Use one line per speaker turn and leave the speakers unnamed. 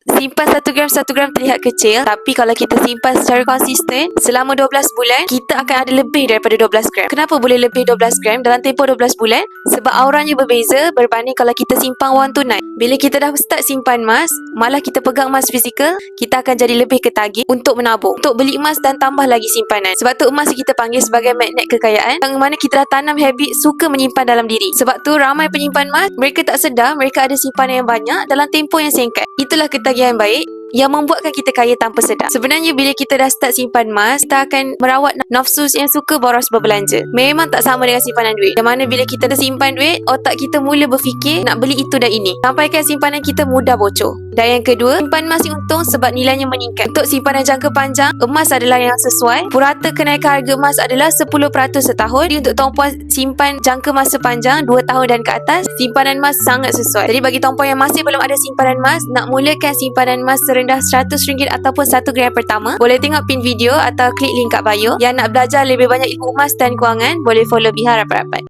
Simpan 1 gram terlihat kecil, tapi kalau kita simpan secara konsisten selama 12 bulan, kita akan ada lebih daripada 12 gram. Kenapa boleh lebih 12 gram dalam tempoh 12 bulan? Sebab auranya berbeza berbanding kalau kita simpan wang tunai. Bila kita dah start simpan emas, malah kita pegang emas fizikal, kita akan jadi lebih ketagih untuk menabung, untuk beli emas dan tambah lagi simpanan. Sebab tu emas kita panggil sebagai magnet kekayaan, yang mana kita dah tanam habit suka menyimpan dalam diri. Sebab tu ramai penyimpan emas, mereka tak sedar mereka ada simpanan yang banyak dalam tempoh yang singkat. Itulah ketagihan baik yang membuatkan kita kaya tanpa sedar. Sebenarnya bila kita dah start simpan emas, kita akan merawat nafsu yang suka boros berbelanja. Memang tak sama dengan simpanan duit. Yang mana bila kita dah simpan duit, otak kita mula berfikir nak beli itu dan ini, sampaikan simpanan kita mudah bocor. Dan yang kedua, simpan emas untung sebab nilainya meningkat. Untuk simpanan jangka panjang, emas adalah yang sesuai. Purata kenaikan harga emas adalah 10% setahun. Jadi untuk tuan puan simpan jangka masa panjang 2 tahun dan ke atas, simpanan emas sangat sesuai. Jadi bagi tuan puan yang masih belum ada simpanan emas, nak mulakan simpanan emas serendah RM100 ataupun 1 gram pertama, boleh tengok pin video atau klik link kat bio. Yang nak belajar lebih banyak ilmu emas dan kewangan, boleh follow Biha rapat-rapat.